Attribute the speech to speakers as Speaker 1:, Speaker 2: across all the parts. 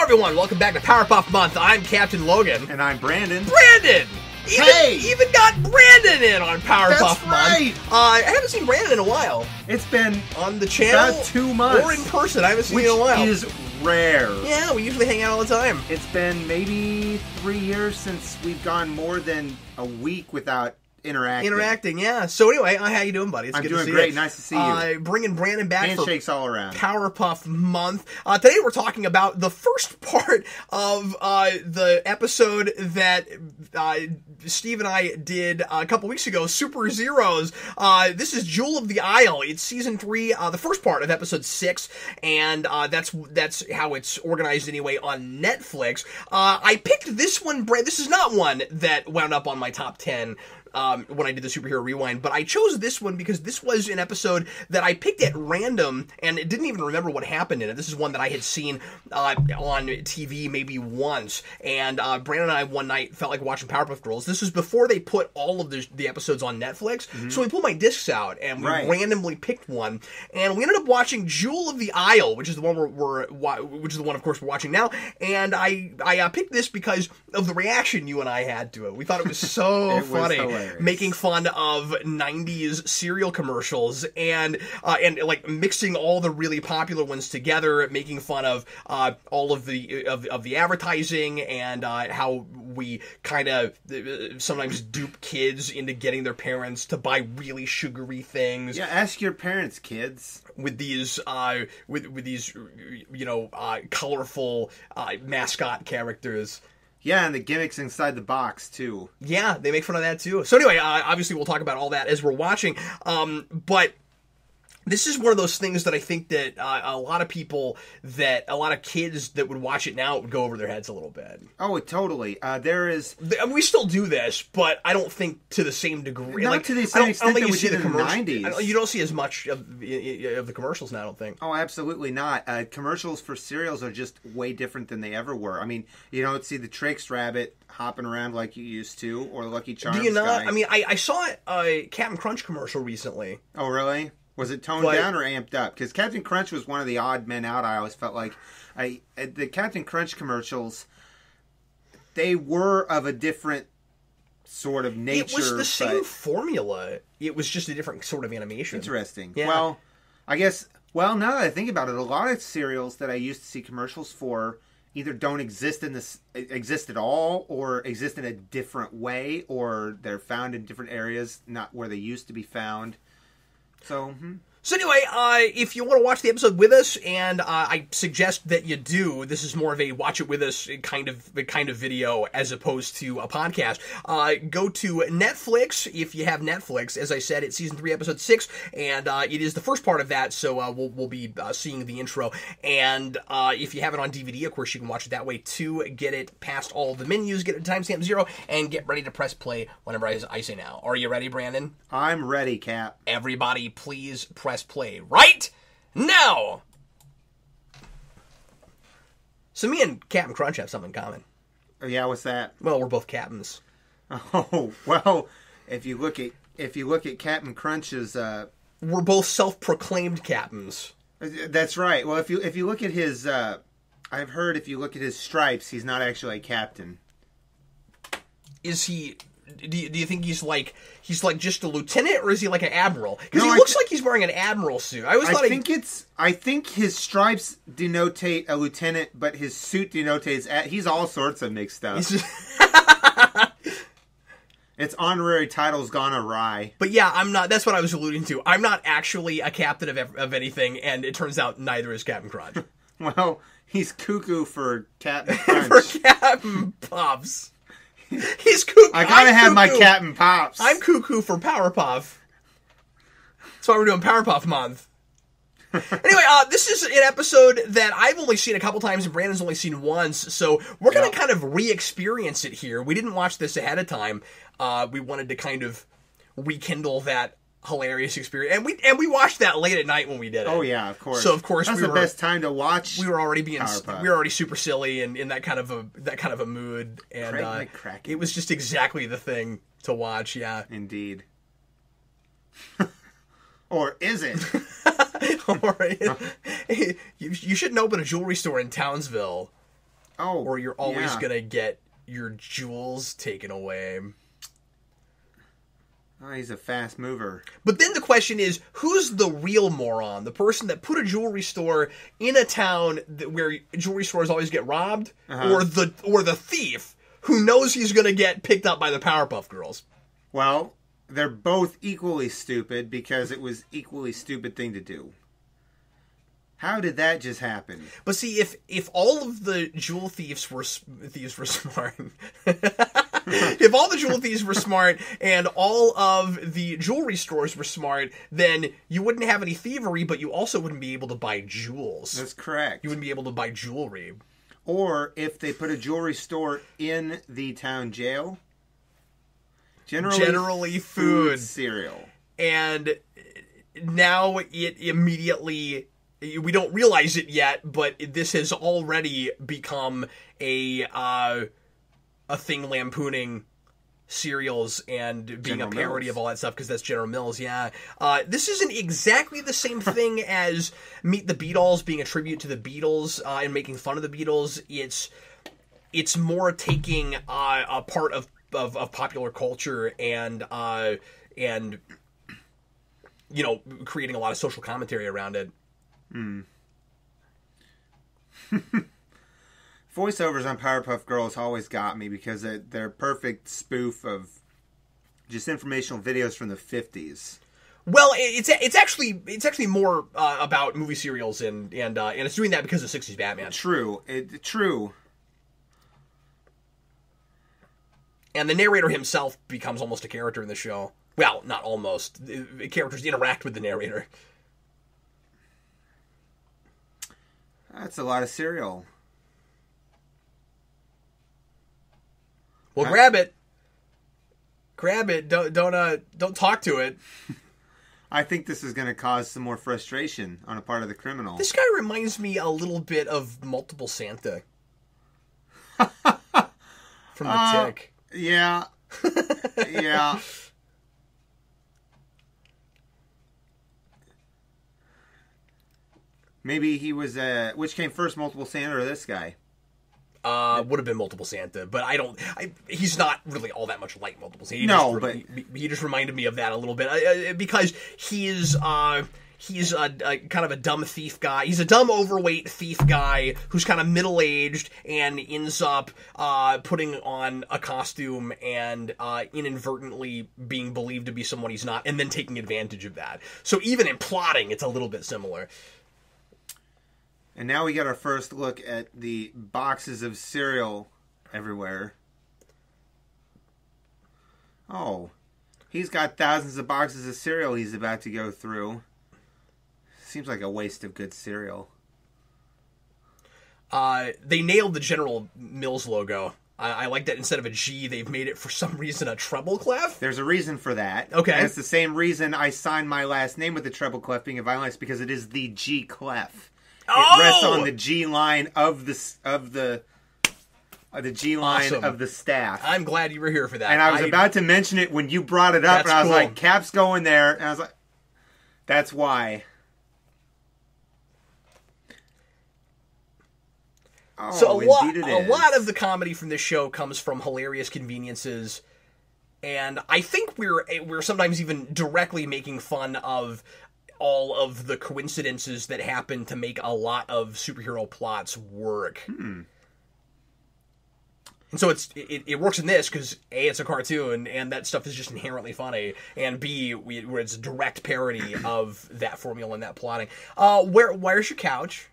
Speaker 1: everyone, welcome back to Powerpuff Month. I'm Captain Logan.
Speaker 2: And I'm Brandon.
Speaker 1: Brandon! Even got Brandon in on Powerpuff
Speaker 2: That's right.
Speaker 1: Month. I haven't seen Brandon in a while.
Speaker 2: It's been
Speaker 1: on the channel
Speaker 2: about 2 months.
Speaker 1: Or in person. I haven't seen it in a while.
Speaker 2: Which is rare.
Speaker 1: Yeah, we usually hang out all the time.
Speaker 2: It's been maybe 3 years since we've gone more than a week without interacting,
Speaker 1: yeah. So anyway, how you doing, buddy? It's good to see you.
Speaker 2: I'm doing great. Nice to see you.
Speaker 1: Bringing Brandon back
Speaker 2: Handshakes all around.
Speaker 1: Powerpuff Month. Today we're talking about the first part of the episode that Steve and I did a couple weeks ago, Super Zeros. This is Jewel of the Isle. It's season 3, the first part of episode 6, and that's how it's organized anyway on Netflix. I picked this one, this is not one that wound up on my top 10 when I did the Superhero Rewind, but I chose this one because this was an episode that I picked at random and didn't even remember what happened in it. This is one that I had seen on TV maybe once, and Brandon and I one night felt like watching Powerpuff Girls. This was before they put all of the episodes on Netflix, so we pulled my discs out and we randomly picked one, and we ended up watching Jewel of the Isle, which is the one which is the one, of course, we're watching now. And I picked this because of the reaction you and I had to it. We thought it was so funny. Making fun of 90s cereal commercials and like mixing all the really popular ones together, making fun of all of the advertising and how we kind of sometimes dupe kids into getting their parents to buy really sugary things.
Speaker 2: Yeah, ask your parents, kids.
Speaker 1: With these colorful mascot characters.
Speaker 2: Yeah, and the gimmicks inside the box, too.
Speaker 1: Yeah, they make fun of that, too. So anyway, obviously we'll talk about all that as we're watching. But this is one of those things that I think that a lot of kids that would watch it now, it would go over their heads a little bit.
Speaker 2: Oh, totally.
Speaker 1: We still do this, but I don't think to the same degree.
Speaker 2: Not to the same extent that we did in the 90s.
Speaker 1: You don't see as much of the commercials now, I don't think.
Speaker 2: Oh, absolutely not. Commercials for cereals are just way different than they ever were. I mean, you don't see the Trix Rabbit hopping around like you used to, or Lucky Charms.
Speaker 1: Do you not?
Speaker 2: Guy.
Speaker 1: I mean, I saw a Captain Crunch commercial recently.
Speaker 2: Oh, really? Was it toned down or amped up? Because Captain Crunch was one of the odd men out. I always felt like the Captain Crunch commercials, they were of a different sort of nature.
Speaker 1: It was the same formula. It was just a different sort of animation.
Speaker 2: Interesting.
Speaker 1: Yeah.
Speaker 2: Well, I guess. Well, now that I think about it, a lot of cereals that I used to see commercials for either don't exist at all, or exist in a different way, or they're found in different areas, not where they used to be found. So anyway,
Speaker 1: if you want to watch the episode with us, and I suggest that you do, this is more of a watch it with us kind of video as opposed to a podcast. Go to Netflix if you have Netflix. As I said, it's season 3, episode 6, and it is the first part of that. So we'll be seeing the intro. And if you have it on DVD, of course, you can watch it that way too. Get it past all the menus, get it to timestamp 0, and get ready to press play whenever I say now. Are you ready, Brandon?
Speaker 2: I'm ready, Cap.
Speaker 1: Everybody, please press play right now. So me and Captain Crunch have something in common.
Speaker 2: Oh yeah, what's that?
Speaker 1: Well, we're both captains.
Speaker 2: Oh well, if you look at Captain Crunch's,
Speaker 1: we're both self-proclaimed captains.
Speaker 2: That's right. Well, if you look at his, I've heard if you look at his stripes, he's not actually a captain.
Speaker 1: Is he? Do you think he's like just a lieutenant, or is he like an admiral? Because he looks like he's wearing an admiral suit.
Speaker 2: I think his stripes denotate a lieutenant, but his suit denotes he's all sorts of mixed up. It's honorary titles gone awry.
Speaker 1: But yeah, I'm not. That's what I was alluding to. I'm not actually a captain of anything, and it turns out neither is Captain Crunch.
Speaker 2: Well, he's cuckoo for Captain Crunch.
Speaker 1: For Captain Puffs. He's cuckoo.
Speaker 2: I gotta have my Captain Pops.
Speaker 1: I'm cuckoo for Powerpuff. That's why we're doing Powerpuff Month. Anyway, this is an episode that I've only seen a couple times and Brandon's only seen once, so we're going to kind of re-experience it here. We didn't watch this ahead of time. We wanted to kind of rekindle that hilarious experience, and we watched that late at night when we did it.
Speaker 2: Oh yeah, of course.
Speaker 1: So of course
Speaker 2: that's the best time to watch.
Speaker 1: We were already super silly and in that kind of a mood, and it was just exactly the thing to watch. Yeah,
Speaker 2: indeed. Or is it?
Speaker 1: Or you shouldn't open a jewelry store in Townsville. or you're always
Speaker 2: yeah.
Speaker 1: gonna get your jewels taken away.
Speaker 2: Oh, he's a fast mover.
Speaker 1: But then the question is, who's the real moron? The person that put a jewelry store in a town where jewelry stores always get robbed, or the thief who knows he's going to get picked up by the Powerpuff Girls?
Speaker 2: Well, they're both equally stupid because it was equally stupid thing to do. How did that just happen?
Speaker 1: But see, if all of the jewel thieves were smart, if all the jewel thieves were smart and all of the jewelry stores were smart, then you wouldn't have any thievery, but you also wouldn't be able to buy jewels.
Speaker 2: That's correct.
Speaker 1: You wouldn't be able to buy jewelry.
Speaker 2: Or if they put a jewelry store in the town jail, generally food
Speaker 1: cereal. And now it immediately... We don't realize it yet, but this has already become a thing lampooning cereals and being
Speaker 2: General
Speaker 1: a parody
Speaker 2: Mills.
Speaker 1: of all that stuff, because that's General Mills, yeah. This isn't exactly the same thing as Meet the Beatles being a tribute to the Beatles and making fun of the Beatles. It's more taking a part of popular culture and you know, creating a lot of social commentary around it.
Speaker 2: Voiceovers on Powerpuff Girls always got me because they're a perfect spoof of just informational videos from the 50s.
Speaker 1: Well, it's actually more about movie serials and it's doing that because of 60s Batman.
Speaker 2: True. True.
Speaker 1: And the narrator himself becomes almost a character in the show. Well, not almost. Characters interact with the narrator.
Speaker 2: That's a lot of cereal.
Speaker 1: Well, grab it. Grab it. Don't talk to it.
Speaker 2: I think this is going to cause some more frustration on a part of the criminal.
Speaker 1: This guy reminds me a little bit of Multiple Santa. From The Tick.
Speaker 2: Yeah. Yeah. Maybe he was, which came first, Multiple Santa or this guy?
Speaker 1: Would have been Multiple Santa, but he's not really all that much like Multiple Santa. He just reminded me of that a little bit, because he's a kind of a dumb thief guy. He's a dumb, overweight thief guy who's kind of middle-aged and ends up putting on a costume and inadvertently being believed to be someone he's not, and then taking advantage of that. So even in plotting, it's a little bit similar.
Speaker 2: And now we got our first look at the boxes of cereal everywhere. Oh, he's got thousands of boxes of cereal he's about to go through. Seems like a waste of good cereal.
Speaker 1: They nailed the General Mills logo. I like that instead of a G, they've made it for some reason a treble clef.
Speaker 2: There's a reason for that.
Speaker 1: Okay.
Speaker 2: And it's the same reason I signed my last name with the treble clef being a violence, because it is the G clef. It rests on the G line of the G line
Speaker 1: Awesome.
Speaker 2: of the staff.
Speaker 1: I'm glad you were here for that.
Speaker 2: And I was about to mention it when you brought it up, and I was like, Cap's going there, and I was like, that's why. Oh,
Speaker 1: so a
Speaker 2: indeed
Speaker 1: lot of the comedy from this show comes from hilarious conveniences, and I think we're sometimes even directly making fun of all of the coincidences that happen to make a lot of superhero plots work. And so it works in this because A, it's a cartoon, and that stuff is just inherently funny, and B, where it's a direct parody of that formula and that plotting. Where's your couch?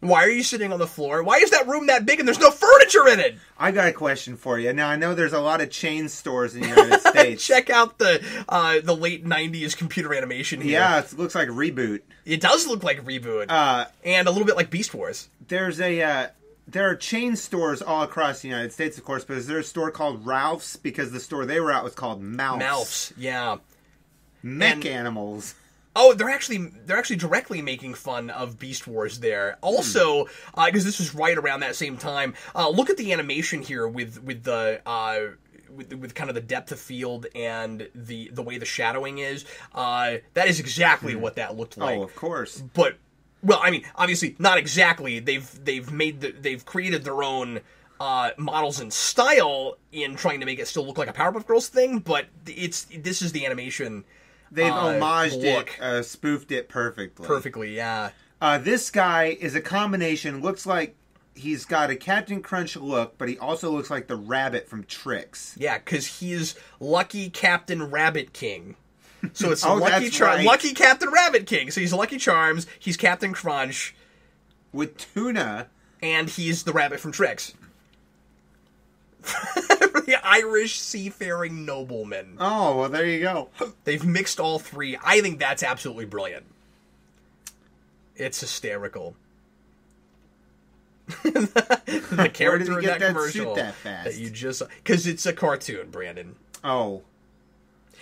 Speaker 1: Why are you sitting on the floor? Why is that room that big and there's no furniture in it?
Speaker 2: I got a question for you. Now, I know there's a lot of chain stores in the United States.
Speaker 1: Check out the late 90s computer animation here.
Speaker 2: Yeah, it looks like Reboot.
Speaker 1: It does look like Reboot. And a little bit like Beast Wars.
Speaker 2: There are chain stores all across the United States, of course, but is there a store called Ralph's? Because the store they were at was called Mouth's.
Speaker 1: Mouth's, yeah.
Speaker 2: Mech animals.
Speaker 1: Oh, they're actually directly making fun of Beast Wars there. Also, because this was right around that same time. Look at the animation here with the with kind of the depth of field and the way the shadowing is. That is exactly what that looked like.
Speaker 2: Oh, of course.
Speaker 1: But Well, I mean, obviously not exactly. They've created their own models and style in trying to make it still look like a Powerpuff Girls thing, but this is the animation.
Speaker 2: They've homaged
Speaker 1: look.
Speaker 2: it, spoofed it perfectly.
Speaker 1: Perfectly, yeah.
Speaker 2: This guy is a combination. Looks like he's got a Captain Crunch look, but he also looks like the rabbit from Trix.
Speaker 1: Yeah, because he's Lucky Captain Rabbit King. So it's
Speaker 2: Lucky
Speaker 1: Captain Rabbit King. So he's Lucky Charms, he's Captain Crunch.
Speaker 2: With tuna.
Speaker 1: And he's the rabbit from Trix. The Irish seafaring nobleman.
Speaker 2: Oh, well, there you go.
Speaker 1: They've mixed all three. I think that's absolutely brilliant. It's hysterical. The character in that commercial that you just... Because it's a cartoon, Brandon.
Speaker 2: Oh.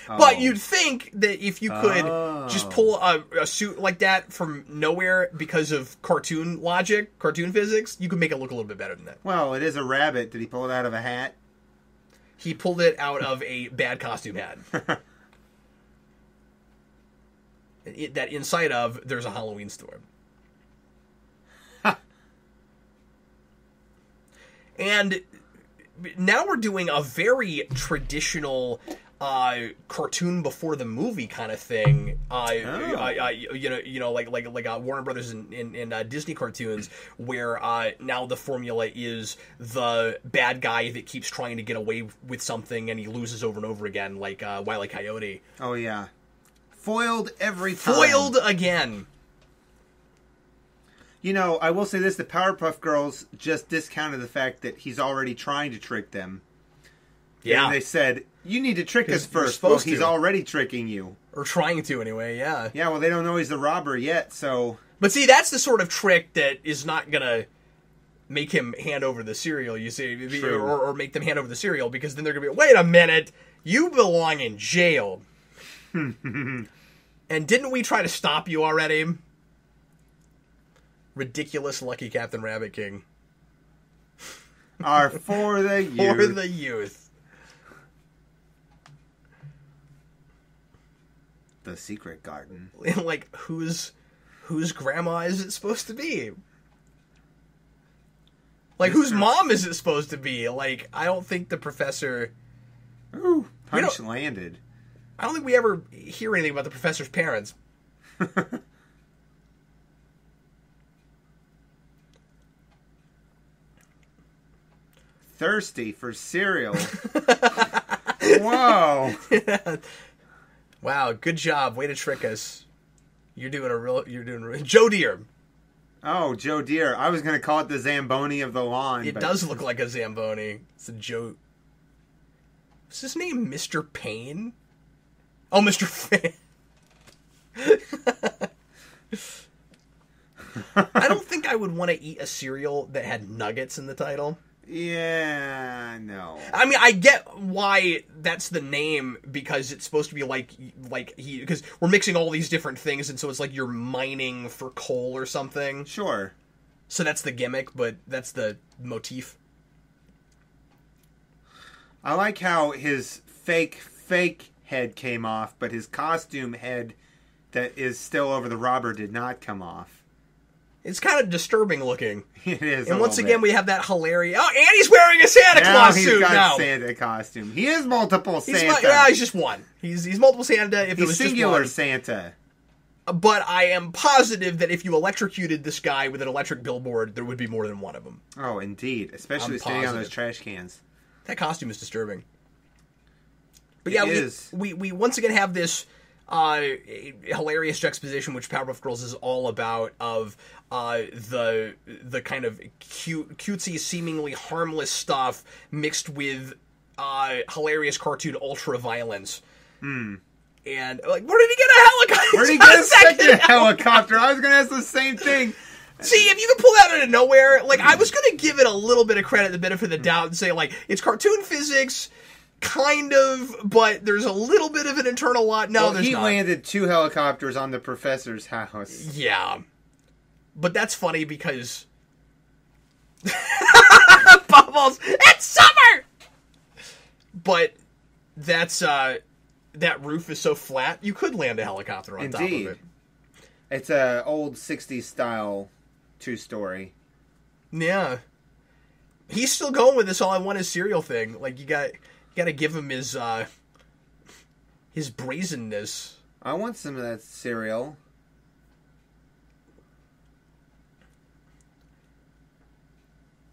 Speaker 1: But you'd think that if you could just pull a suit like that from nowhere because of cartoon logic, cartoon physics, you could make it look a little bit better than that.
Speaker 2: Well, it is a rabbit. Did he pull it out of a hat?
Speaker 1: He pulled it out of a bad costume hat. That inside of, there's a Halloween store. And now we're doing a very traditional... cartoon before the movie kind of thing. Like Warner Brothers and Disney cartoons, where now the formula is the bad guy that keeps trying to get away with something and he loses over and over again, like Wile E. Coyote.
Speaker 2: Oh yeah, foiled every time.
Speaker 1: Foiled again.
Speaker 2: You know, I will say this: the Powerpuff Girls just discounted the fact that he's already trying to trick them.
Speaker 1: Yeah,
Speaker 2: and they said, you need to trick us first. Well, he's already tricking you.
Speaker 1: Or trying to, anyway, yeah.
Speaker 2: Yeah, well, they don't know he's the robber yet, so...
Speaker 1: But see, that's the sort of trick that is not going to make him hand over the cereal, you see. Or make them hand over the cereal, because then they're going to be, wait a minute, you belong in jail. And didn't we try to stop you already? Ridiculous Lucky Captain Rabbit King.
Speaker 2: Are for the youth.
Speaker 1: For the youth.
Speaker 2: The secret garden.
Speaker 1: Like, whose grandma is it supposed to be? Like, whose mom is it supposed to be? Like, I don't think the professor...
Speaker 2: Ooh, punch landed.
Speaker 1: I don't think we ever hear anything about the professor's parents.
Speaker 2: Thirsty for cereal. Whoa.
Speaker 1: Yeah. Wow, good job. Way to trick us. You're doing Joe Deere.
Speaker 2: Oh, Joe Deere. I was going to call it the Zamboni of the lawn.
Speaker 1: It does look like a Zamboni. It's a Joe... Is his name Mr. Payne? Oh, Mr. Fan. I don't think I would want to eat a cereal that had nuggets in the title.
Speaker 2: Yeah, no.
Speaker 1: I mean, I get why that's the name, because it's supposed to be because we're mixing all these different things, and so it's like you're mining for coal or something.
Speaker 2: Sure.
Speaker 1: So that's the gimmick, but that's the motif.
Speaker 2: I like how his fake head came off, but his costume head that is still over the robber did not come off.
Speaker 1: It's kind of disturbing looking.
Speaker 2: It is.
Speaker 1: And once again, we have that hilarious... Oh, and he's wearing a Santa Claus suit now.
Speaker 2: He's got Santa costume. He is multiple Santa.
Speaker 1: He's just one. He's multiple Santa. If it was
Speaker 2: singular
Speaker 1: just one.
Speaker 2: Santa.
Speaker 1: But I am positive that if you electrocuted this guy with an electric billboard, there would be more than one of them.
Speaker 2: Oh, indeed. Especially standing on those trash cans.
Speaker 1: That costume is disturbing. But yeah, we once again have this hilarious juxtaposition, which Powerpuff Girls is all about, of the kind of cutesy, seemingly harmless stuff mixed with hilarious cartoon ultra violence. And like, where did he get a helicopter?
Speaker 2: Where did he get a second helicopter? I was going to ask the same thing.
Speaker 1: See, if you could pull that out of nowhere, like, I was going to give it a little bit of credit, the benefit of the doubt, and say, like, it's cartoon physics, kind of, but there's a little bit of an internal lot. No, there's not.
Speaker 2: He landed 2 helicopters on the professor's house.
Speaker 1: Yeah. But that's funny because... Bubbles! It's summer! But that's, that roof is so flat, you could land a helicopter on top of it.
Speaker 2: It's a old 60s style 2-story.
Speaker 1: Yeah. He's still going with this all I want is cereal thing. Like, you got to give him his brazenness.
Speaker 2: I want some of that cereal.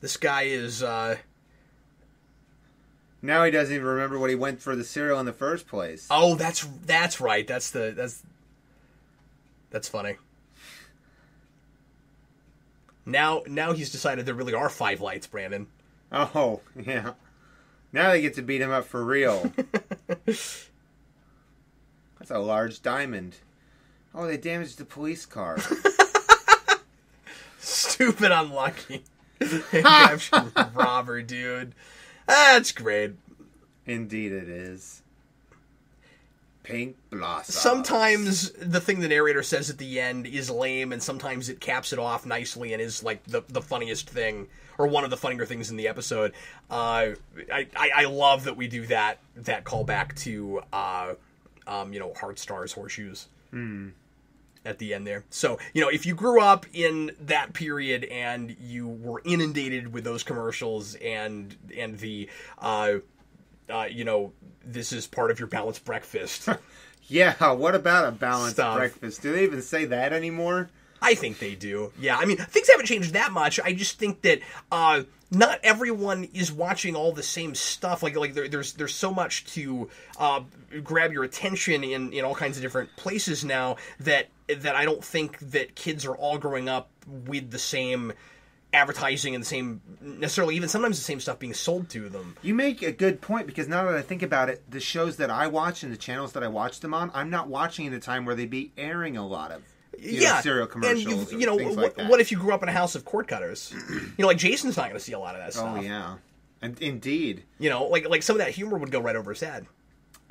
Speaker 1: This guy is
Speaker 2: now he doesn't even remember what he went for the cereal in the first place.
Speaker 1: Oh, that's right. That's funny. Now he's decided there really are 5 lights, Brandon.
Speaker 2: Oh, yeah. Now they get to beat him up for real. That's a large diamond. Oh, they damaged the police car.
Speaker 1: Stupid unlucky. Caption robber, dude. That's great.
Speaker 2: Indeed it is. Pink blossom.
Speaker 1: Sometimes the thing the narrator says at the end is lame, and sometimes it caps it off nicely and is like the funniest thing, or one of the funnier things in the episode. I love that we do that callback to Heart Stars Horseshoes. At the end there. So, if you grew up in that period and you were inundated with those commercials and the, this is part of your balanced breakfast.
Speaker 2: Yeah, what about a balanced breakfast? Do they even say that anymore?
Speaker 1: I think they do. Yeah, I mean, things haven't changed that much. I just think that not everyone is watching all the same stuff. Like there's so much to grab your attention in all kinds of different places now that I don't think that kids are all growing up with the same advertising and the same, necessarily even sometimes the same stuff being sold to them.
Speaker 2: You make a good point, because now that I think about it, the shows that I watch and the channels that I watch them on, I'm not watching at a time where they'd be airing a lot of cereal commercials. And things like that.
Speaker 1: What if you grew up in a house of cord cutters? Like Jason's not going to see a lot of that stuff.
Speaker 2: Oh yeah, and indeed.
Speaker 1: Like some of that humor would go right over his head.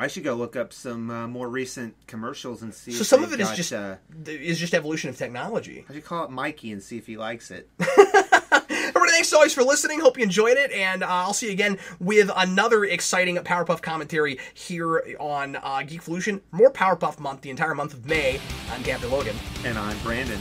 Speaker 2: I should go look up some more recent commercials and see.
Speaker 1: So some of it is just evolution of technology.
Speaker 2: I should call up Mikey and see if he likes it.
Speaker 1: Everybody, thanks always for listening. Hope you enjoyed it, and I'll see you again with another exciting Powerpuff commentary here on Geekvolution. More Powerpuff month, the entire month of May. I'm Captain Logan.
Speaker 2: And I'm Brandon.